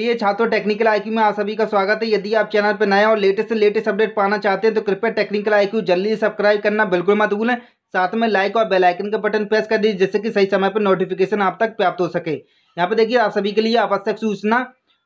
प्रिय छात्रों, technical IQ में आप सभी का स्वागत है। यदि आप चैनल पर नए हैं और लेटेस्ट से लेटेस्ट अपडेट पाना चाहते हैं तो कृपया टेक्निकल आईक्यू जल्दी सब्सक्राइब करना बिल्कुल मत भूलें। साथ में लाइक और बेल आइकन का बटन प्रेस कर दीजिए जिससे कि सही समय पर नोटिफिकेशन आप तक प्राप्त हो सके। यहाँ पर देखिए, आप सभी के लिए आवश्यक सूचना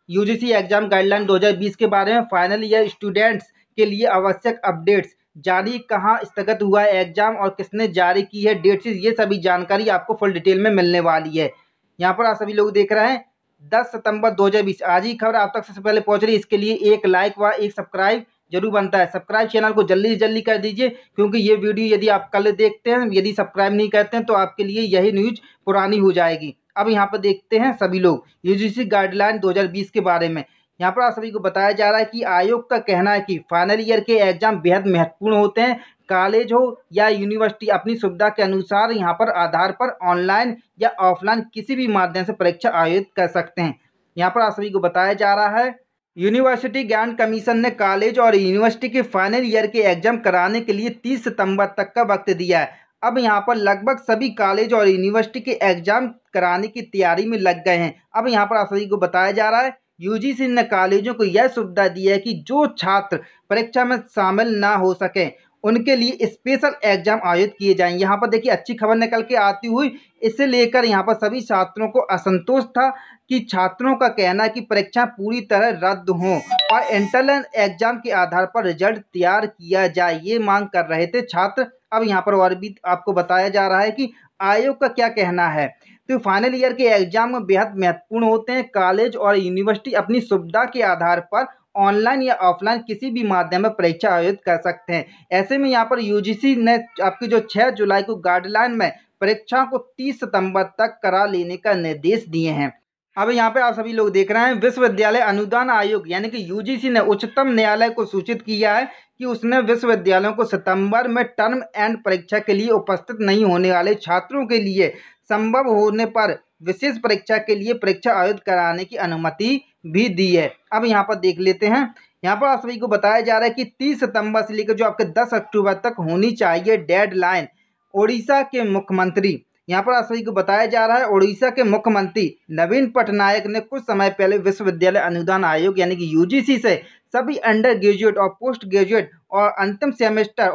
यूजीसी एग्जाम गाइडलाइन 2020 के बारे में, फाइनल ईयर स्टूडेंट्स के लिए आवश्यक अपडेट्स, जारी कहाँ स्थगित हुआ है एग्जाम और किसने जारी की है डेट शीट, ये सभी जानकारी आपको फुल डिटेल में मिलने वाली है। यहाँ पर आप सभी लोग देख रहे हैं 10 सितंबर 2020, आज ही खबर आप तक सबसे पहले पहुंच रही है। इसके लिए एक लाइक व एक सब्सक्राइब जरूर बनता है। सब्सक्राइब चैनल को जल्दी से जल्दी कर दीजिए क्योंकि ये वीडियो यदि आप कल देखते हैं, यदि सब्सक्राइब नहीं करते हैं तो आपके लिए यही न्यूज पुरानी हो जाएगी। अब यहाँ पर देखते हैं सभी लोग यूजीसी गाइडलाइन 2020 के बारे में। यहाँ पर आप सभी को बताया जा रहा है कि आयोग का कहना है कि फाइनल ईयर के एग्जाम बेहद महत्वपूर्ण होते हैं। कॉलेज हो या यूनिवर्सिटी अपनी सुविधा के अनुसार यहाँ पर आधार पर ऑनलाइन या ऑफलाइन किसी भी माध्यम से परीक्षा आयोजित कर सकते हैं। यहाँ पर आप सभी को बताया जा रहा है यूनिवर्सिटी ग्रांट कमीशन ने कॉलेज और यूनिवर्सिटी के फाइनल ईयर के एग्जाम कराने के लिए 30 सितंबर तक का वक्त दिया है। अब यहाँ पर लगभग सभी कॉलेज और यूनिवर्सिटी के एग्जाम कराने की तैयारी में लग गए हैं। अब यहाँ पर आप सभी को बताया जा रहा है यूजीसी ने कॉलेजों को यह सुविधा दी है कि जो छात्र परीक्षा में शामिल ना हो सके उनके लिए स्पेशल एग्जाम आयोजित किए जाएंगे। यहाँ पर देखिए, अच्छी खबर निकल के आती हुई, इसे लेकर यहाँ पर सभी छात्रों को असंतोष था कि छात्रों का कहना है कि परीक्षा पूरी तरह रद्द हों और इंटरनल एग्जाम के आधार पर रिजल्ट तैयार किया जाए, ये मांग कर रहे थे छात्र। अब यहाँ पर और भी आपको बताया जा रहा है कि आयोग का क्या कहना है। तो फाइनल ईयर के एग्जाम में बेहद महत्वपूर्ण होते हैं। कॉलेज और यूनिवर्सिटी अपनी सुविधा के आधार पर ऑनलाइन या ऑफलाइन किसी भी माध्यम में परीक्षा आयोजित कर सकते हैं। ऐसे में यहाँ पर यूजीसी ने आपकी जो 6 जुलाई को गाइडलाइन में परीक्षा को 30 सितंबर तक करा लेने का निर्देश दिए हैं। अब यहाँ पे आप सभी लोग देख रहे हैं विश्वविद्यालय अनुदान आयोग यानी कि यूजीसी ने उच्चतम न्यायालय को सूचित किया है कि उसने विश्वविद्यालयों को सितंबर में टर्म एंड परीक्षा के लिए उपस्थित नहीं होने वाले छात्रों के लिए संभव होने पर विशेष परीक्षा के लिए परीक्षा आयोजित कराने की अनुमति भी दी है। अब यहाँ पर देख लेते हैं, यहाँ पर आप सभी को बताया जा रहा है कि 30 सितंबर से लेकर जो आपके 10 अक्टूबर तक होनी चाहिए डेडलाइन। ओडिशा के मुख्यमंत्री, यहाँ पर आप सभी को बताया जा रहा है ओडिशा के मुख्यमंत्री नवीन पटनायक ने कुछ समय पहले विश्वविद्यालय अनुदान आयोग यानी कि यूजीसी से सभी अंडर ग्रेजुएट और पोस्ट ग्रेजुएट और अंतिम सेमेस्टर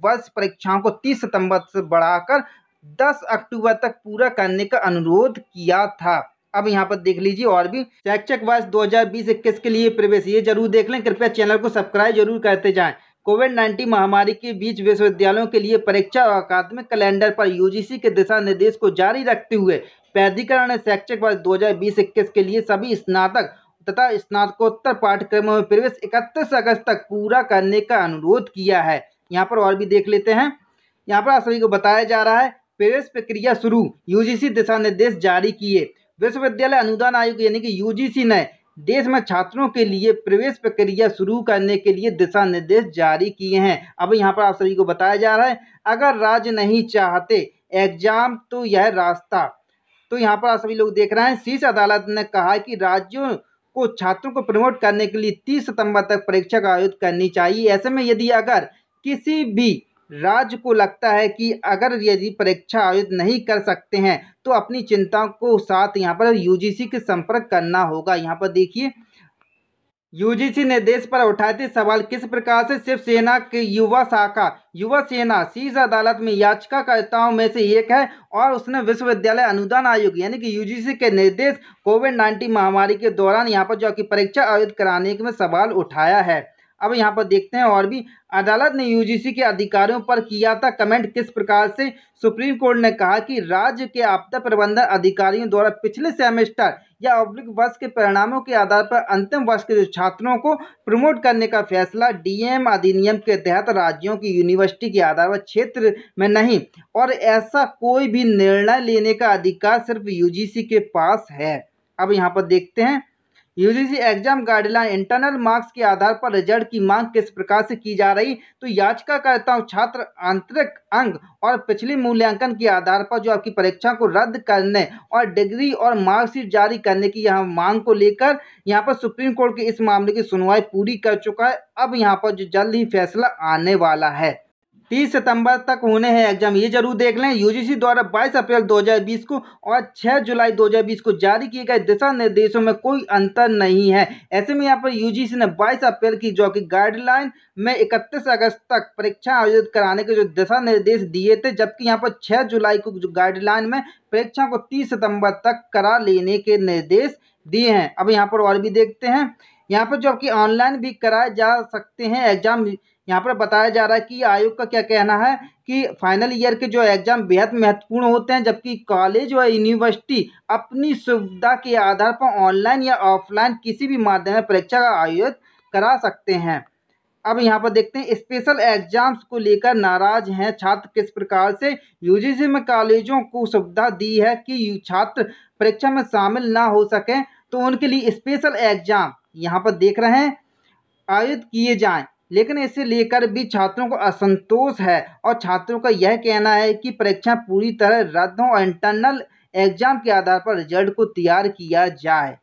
वर्ष परीक्षाओं को 30 सितंबर से बढ़ाकर 10 अक्टूबर तक पूरा करने का अनुरोध किया था। अब यहाँ पर देख लीजिए और भी शैक्षिक वर्ष 2020-21 के लिए प्रवेश, ये जरूर देख लें। कृपया चैनल को सब्सक्राइब जरूर करते जाएं। कोविड-19 महामारी के बीच विश्वविद्यालयों के लिए परीक्षा और अकादमिक कैलेंडर पर यूजीसी के दिशा निर्देश को जारी रखते हुए प्राधिकरण ने शैक्षिक वर्ष 2020-21 के लिए सभी स्नातक तथा स्नातकोत्तर पाठ्यक्रमों में प्रवेश 31 अगस्त तक पूरा करने का अनुरोध किया है। यहाँ पर और भी देख लेते हैं, यहाँ पर आप सभी को बताया जा रहा है प्रवेश प्रक्रिया शुरू, यूजीसी दिशा निर्देश जारी किए। विश्वविद्यालय अनुदान आयोग यानी कि यूजीसी ने देश में छात्रों के लिए प्रवेश प्रक्रिया शुरू करने के लिए दिशा निर्देश जारी किए हैं। अब यहाँ पर आप सभी को बताया जा रहा है अगर राज्य नहीं चाहते एग्जाम तो यह रास्ता। तो यहाँ पर आप सभी लोग देख रहे हैं शीर्ष अदालत ने कहा कि राज्यों को छात्रों को प्रमोट करने के लिए 30 सितंबर तक परीक्षा का आयोजित करनी चाहिए। ऐसे में यदि अगर किसी भी राज्य को लगता है कि अगर यदि परीक्षा आयोजित नहीं कर सकते हैं तो अपनी चिंता को साथ यहाँ पर यूजीसी के संपर्क करना होगा। यहाँ पर देखिए, यूजीसी निर्देश पर उठाए थे सवाल किस प्रकार से शिवसेना की युवा शाखा युवा सेना शीर्ष अदालत में याचिकाकर्ताओं में से एक है और उसने विश्वविद्यालय अनुदान आयोग यानी कि यूजीसी के निर्देश कोविड-19 महामारी के दौरान यहाँ पर जो कि परीक्षा आयोजित कराने में सवाल उठाया है। अब यहाँ पर देखते हैं और भी अदालत ने यूजीसी के अधिकारियों पर किया था कमेंट किस प्रकार से। सुप्रीम कोर्ट ने कहा कि राज्य के आपदा प्रबंधन अधिकारियों द्वारा पिछले सेमेस्टर या वर्ष के परिणामों के आधार पर अंतिम वर्ष के छात्रों को प्रमोट करने का फैसला डीएम अधिनियम के तहत राज्यों की यूनिवर्सिटी के आधार पर क्षेत्र में नहीं और ऐसा कोई भी निर्णय लेने का अधिकार सिर्फ यूजीसी के पास है। अब यहाँ पर देखते हैं UGC exam guideline internal marks के आधार पर रिजल्ट की मांग किस प्रकार से की जा रही। तो याचिकाकर्ताओं छात्र आंतरिक अंक और पिछले मूल्यांकन के आधार पर जो आपकी परीक्षा को रद्द करने और डिग्री और मार्कशीट जारी करने की यहाँ मांग को लेकर यहाँ पर सुप्रीम कोर्ट के इस मामले की सुनवाई पूरी कर चुका है। अब यहाँ पर जो जल्द ही फैसला आने वाला है। 30 सितंबर तक होने हैं एग्जाम, ये जरूर देख लें। यूजीसी द्वारा 22 अप्रैल 2020 को और 6 जुलाई 2020 को जारी किए गए दिशा निर्देशों में कोई अंतर नहीं है। ऐसे में यहाँ पर यूजीसी ने 22 अप्रैल की जो कि गाइडलाइन में 31 अगस्त तक परीक्षा आयोजित कराने के जो दिशा निर्देश दिए थे, जबकि यहाँ पर 6 जुलाई को जो गाइडलाइन में परीक्षा को 30 सितंबर तक करा लेने के निर्देश दिए हैं। अब यहाँ पर और भी देखते हैं, यहाँ पर जो कि ऑनलाइन भी कराए जा सकते हैं एग्जाम। यहाँ पर बताया जा रहा है कि आयोग का क्या कहना है कि फाइनल ईयर के जो एग्जाम बेहद महत्वपूर्ण होते हैं, जबकि कॉलेज और यूनिवर्सिटी अपनी सुविधा के आधार पर ऑनलाइन या ऑफलाइन किसी भी माध्यम में परीक्षा का आयोजन करा सकते हैं। अब यहाँ पर देखते हैं, स्पेशल एग्जाम्स को लेकर नाराज हैं छात्र किस प्रकार से। यूजीसी में कॉलेजों को सुविधा दी है कि छात्र परीक्षा में शामिल ना हो सकें तो उनके लिए स्पेशल एग्जाम यहाँ पर देख रहे हैं आयोजित किए जाएं, लेकिन इसे लेकर भी छात्रों को असंतोष है और छात्रों का यह कहना है कि परीक्षा पूरी तरह रद्द हो और इंटरनल एग्जाम के आधार पर रिजल्ट को तैयार किया जाए।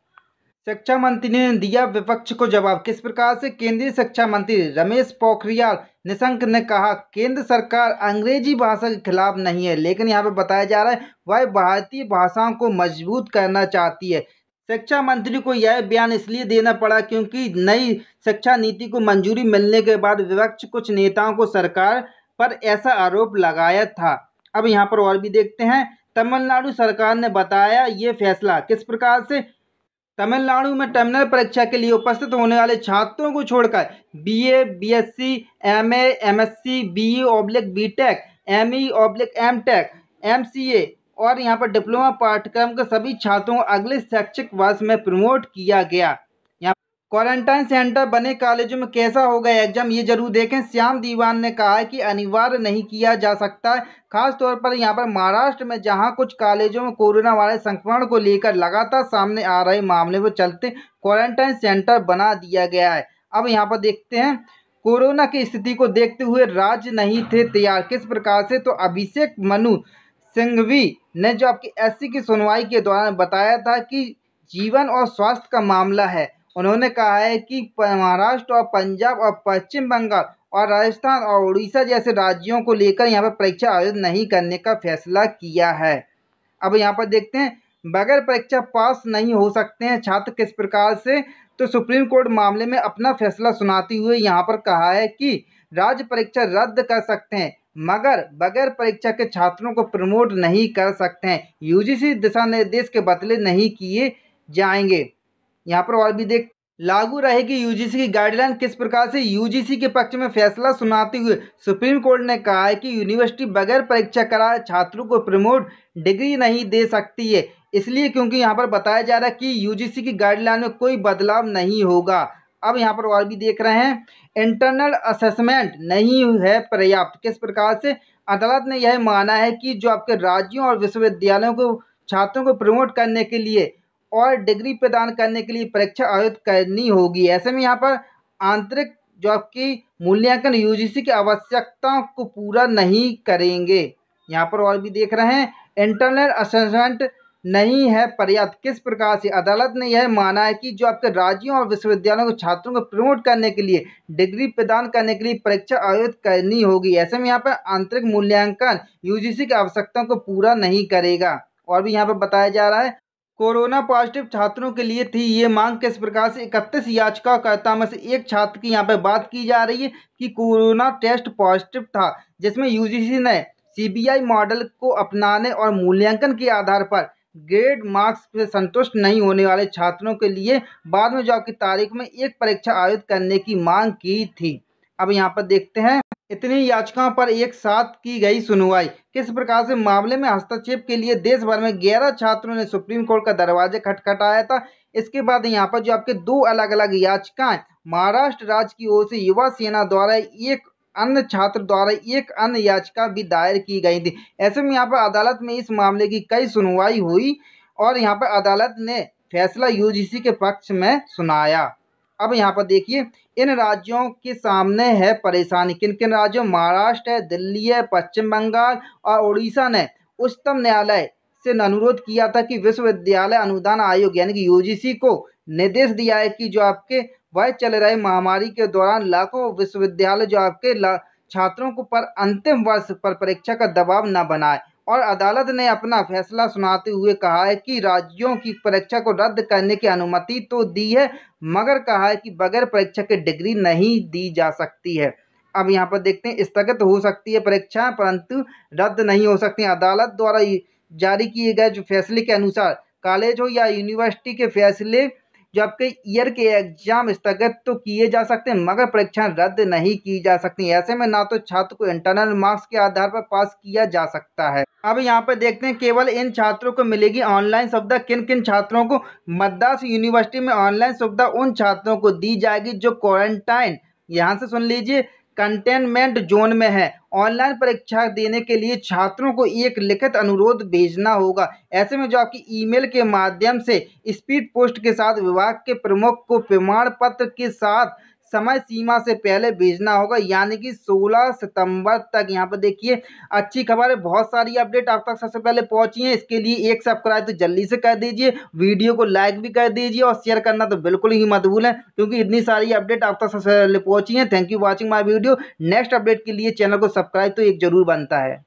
शिक्षा मंत्री ने दिया विपक्ष को जवाब, किस प्रकार से। केंद्रीय शिक्षा मंत्री रमेश पोखरियाल निशंक ने कहा, केंद्र सरकार अंग्रेजी भाषा के खिलाफ नहीं है, लेकिन यहाँ पर बताया जा रहा है वह भारतीय भाषाओं को मजबूत करना चाहती है। शिक्षा मंत्री को यह बयान इसलिए देना पड़ा क्योंकि नई शिक्षा नीति को मंजूरी मिलने के बाद विपक्ष कुछ नेताओं को सरकार पर ऐसा आरोप लगाया था। अब यहाँ पर और भी देखते हैं, तमिलनाडु सरकार ने बताया ये फैसला, किस प्रकार से। तमिलनाडु में टर्मिनल परीक्षा के लिए उपस्थित होने वाले छात्रों को छोड़कर BA, BSc, MA, MSc, BE BTech, ME MTech, MCA और यहाँ पर डिप्लोमा पाठ्यक्रम के सभी छात्रों को अगले शैक्षिक वर्ष में प्रमोट किया गया। यहाँ क्वारंटाइन सेंटर बने कॉलेजों में कैसा होगा एग्जाम, ये जरूर देखें। श्याम दीवान ने कहा है कि अनिवार्य नहीं किया जा सकता है, खास तौर पर यहाँ पर महाराष्ट्र में जहाँ कुछ कॉलेजों में कोरोना वायरस संक्रमण को लेकर लगातार सामने आ रहे मामले को चलते क्वारंटाइन सेंटर बना दिया गया है। अब यहाँ पर देखते हैं, कोरोना की स्थिति को देखते हुए राज्य नहीं थे तैयार, किस प्रकार से। तो अभिषेक मनु सिंघवी ने जो आपकी एससी की सुनवाई के दौरान बताया था कि जीवन और स्वास्थ्य का मामला है। उन्होंने कहा है कि महाराष्ट्र और पंजाब और पश्चिम बंगाल और राजस्थान और उड़ीसा जैसे राज्यों को लेकर यहाँ पर परीक्षा आयोजित नहीं करने का फैसला किया है। अब यहाँ पर देखते हैं, बगैर परीक्षा पास नहीं हो सकते हैं छात्र, किस प्रकार से। तो सुप्रीम कोर्ट मामले में अपना फैसला सुनाते हुए यहाँ पर कहा है कि राज्य परीक्षा रद्द कर सकते हैं मगर बगैर परीक्षा के छात्रों को प्रमोट नहीं कर सकते हैं। यूजीसी दिशा निर्देश के बदले नहीं किए जाएंगे। यहाँ पर और भी देख, लागू रहेगी यूजीसी की गाइडलाइन, किस प्रकार से। यूजीसी के पक्ष में फैसला सुनाते हुए सुप्रीम कोर्ट ने कहा है कि यूनिवर्सिटी बगैर परीक्षा कराए छात्रों को प्रमोट डिग्री नहीं दे सकती है, इसलिए क्योंकि यहाँ पर बताया जा रहा है कि यूजीसी की गाइडलाइन में कोई बदलाव नहीं होगा। अब यहाँ पर और भी देख रहे हैं, इंटरनल असेसमेंट नहीं है पर्याप्त, किस प्रकार से। अदालत ने यह माना है कि जो आपके राज्यों और विश्वविद्यालयों को छात्रों को प्रमोट करने के लिए और डिग्री प्रदान करने के लिए परीक्षा आयोजित करनी होगी। ऐसे में यहाँ पर आंतरिक जो आपकी मूल्यांकन यूजीसी की आवश्यकताओं को पूरा नहीं करेंगे। यहाँ पर और भी देख रहे हैं, इंटरनल असेसमेंट नहीं है पर्याप्त, किस प्रकार से। अदालत ने यह माना है कि जो आपके राज्यों और विश्वविद्यालयों के छात्रों को प्रमोट करने के लिए डिग्री प्रदान करने के लिए परीक्षा आयोजित करनी होगी। ऐसे में यहाँ पर आंतरिक मूल्यांकन यूजीसी की आवश्यकताओं को पूरा नहीं करेगा। और भी यहाँ पर बताया जा रहा है, कोरोना पॉजिटिव छात्रों के लिए थी ये मांग, किस प्रकार से। 31 याचिकाकर्ता में से एक छात्र की यहाँ पर बात की जा रही है कि कोरोना टेस्ट पॉजिटिव था, जिसमें यूजीसी ने सीबीआई मॉडल को अपनाने और मूल्यांकन के आधार पर ग्रेड मार्क्स से संतुष्ट नहीं होने वाले छात्रों के लिए बाद में जॉब की तारीख में एक परीक्षा आयोजित करने की मांग की थी। अब यहाँ पर देखते हैं, इतनी याचिकाओं पर एक साथ की गई सुनवाई, किस प्रकार से। मामले में हस्तक्षेप के लिए देश भर में 11 छात्रों ने सुप्रीम कोर्ट का दरवाजा खटखटाया था। इसके बाद यहाँ पर जो आपके दो अलग अलग याचिकाएं महाराष्ट्र राज्य की ओर से युवा सेना द्वारा, एक अन्य छात्र द्वारा एक अन्य याचिका भी दायर की गई थी। ऐसे में यहाँ पर अदालत में इस मामले की कई सुनवाई हुई और यहाँ पर अदालत ने फैसला यूजीसी के पक्ष में सुनाया। अब यहाँ पर देखिए, इन राज्यों के सामने है परेशानी, किन किन राज्यों। महाराष्ट्र है, दिल्ली है, पश्चिम बंगाल और उड़ीसा ने उच्चतम न्यायालय से अनुरोध किया था कि विश्वविद्यालय अनुदान आयोग यानी कि यूजीसी को निर्देश दिया है कि जो आपके वह चल रहे महामारी के दौरान लाखों विश्वविद्यालय जो आपके छात्रों को पर अंतिम वर्ष पर परीक्षा का दबाव न बनाए। और अदालत ने अपना फैसला सुनाते हुए कहा है कि राज्यों की परीक्षा को रद्द करने की अनुमति तो दी है, मगर कहा है कि बगैर परीक्षा की डिग्री नहीं दी जा सकती है। अब यहाँ पर देखते हैं, स्थगित हो सकती है परीक्षा परंतु रद्द नहीं हो सकती। अदालत द्वारा जारी किए गए जो फैसले के अनुसार कॉलेज हो या यूनिवर्सिटी के फैसले जो आपके ईयर के एग्जाम स्थगित तो किए जा सकते हैं, मगर परीक्षाएं रद्द नहीं की जा सकती। ऐसे में ना तो छात्र को इंटरनल मार्क्स के आधार पर पास किया जा सकता है। अब यहाँ पर देखते हैं, केवल इन छात्रों को मिलेगी ऑनलाइन सुविधा। किन किन छात्रों को? मद्रास यूनिवर्सिटी में ऑनलाइन सुविधा उन छात्रों को दी जाएगी जो क्वारंटाइन, यहाँ से सुन लीजिए, कंटेनमेंट जोन में है। ऑनलाइन परीक्षा देने के लिए छात्रों को एक लिखित अनुरोध भेजना होगा। ऐसे में जो आपकी ईमेल के माध्यम से स्पीड पोस्ट के साथ विभाग के प्रमुख को प्रमाण पत्र के साथ समय सीमा से पहले भेजना होगा, यानी कि 16 सितंबर तक। यहाँ पर देखिए, अच्छी खबर है, बहुत सारी अपडेट आप तक सबसे पहले पहुंची है। इसके लिए एक सब्सक्राइब तो जल्दी से कर दीजिए, वीडियो को लाइक भी कर दीजिए और शेयर करना तो बिल्कुल ही मत भूलें, क्योंकि इतनी सारी अपडेट आप तक सबसे पहले पहुंची है। Thank you watching my video. Next update के लिए चैनल को सब्सक्राइब तो एक जरूर बनता है।